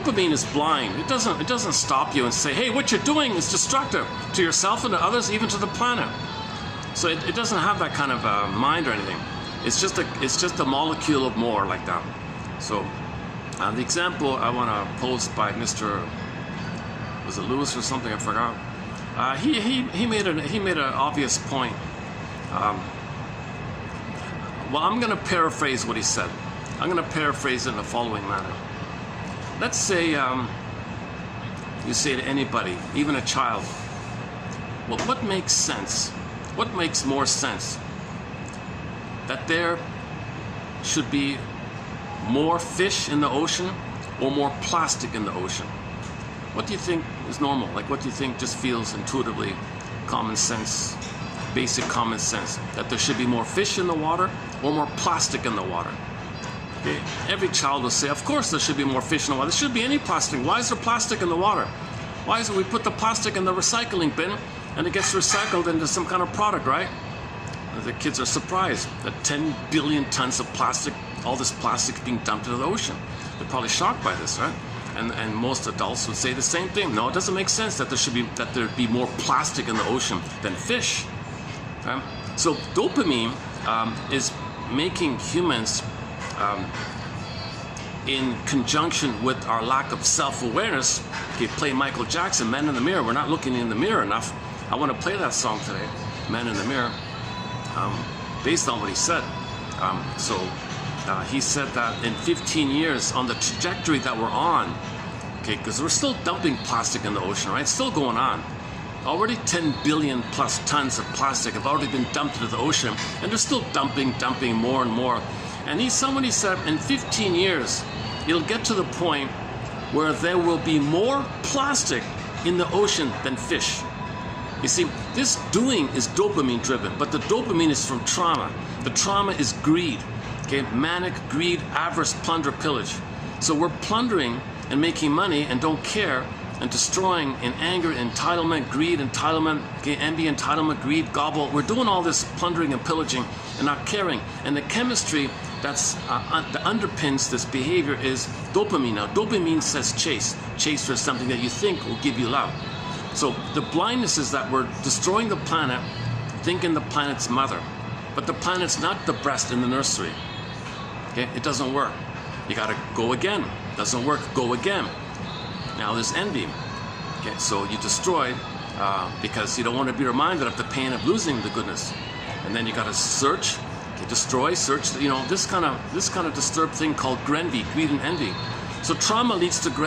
dopamine is blind. It doesn't stop you and say, hey, what you're doing is destructive to yourself and to others, even to the planet. So it doesn't have that kind of mind or anything. It's just a molecule of more like that. So the example I want to pose by Mr. was it Lewis or something? I forgot. He made an obvious point. Well, I'm going to paraphrase what he said. I'm going to paraphrase it in the following manner. Let's say you say to anybody, even a child, well, what makes sense? What makes more sense? That there should be more fish in the ocean or more plastic in the ocean? What do you think is normal? Like, what do you think just feels intuitively common sense, basic common sense? That there should be more fish in the water or more plastic in the water? Okay. Every child will say, of course there should be more fish in the water. There shouldn't be any plastic. Why is there plastic in the water? Why is it we put the plastic in the recycling bin and it gets recycled into some kind of product, right? The kids are surprised that 10 billion tons of plastic, all this plastic is being dumped into the ocean. They're probably shocked by this, right? And most adults would say the same thing. No, it doesn't make sense that there'd be more plastic in the ocean than fish. Okay? So dopamine is making humans, in conjunction with our lack of self-awareness. Okay, play Michael Jackson, Man in the Mirror. We're not looking in the mirror enough. I want to play that song today, Man in the Mirror, based on what he said. He said that in 15 years, on the trajectory that we're on, okay, because we're still dumping plastic in the ocean, right? It's still going on. Already 10 billion plus tons of plastic have already been dumped into the ocean, and they're still dumping more and more. And somebody said in 15 years, it'll get to the point where there will be more plastic in the ocean than fish. You see, this doing is dopamine driven, but the dopamine is from trauma. The trauma is greed. Okay, manic, greed, avarice, plunder, pillage. So we're plundering and making money and don't care and destroying in anger, entitlement, greed, entitlement, okay, envy, entitlement, greed, gobble. We're doing all this plundering and pillaging and not caring. And the chemistry that underpins this behavior is dopamine. Now, dopamine says chase. Chase for something that you think will give you love. So the blindness is that we're destroying the planet, thinking the planet's mother. But the planet's not the breast in the nursery. Okay, it doesn't work. You gotta go again. Doesn't work, go again. Now there's envy. Okay, so you destroy because you don't want to be reminded of the pain of losing the goodness. And then you gotta search, okay, destroy, search, this kind of disturbed thing called envy, greed and envy. So trauma leads to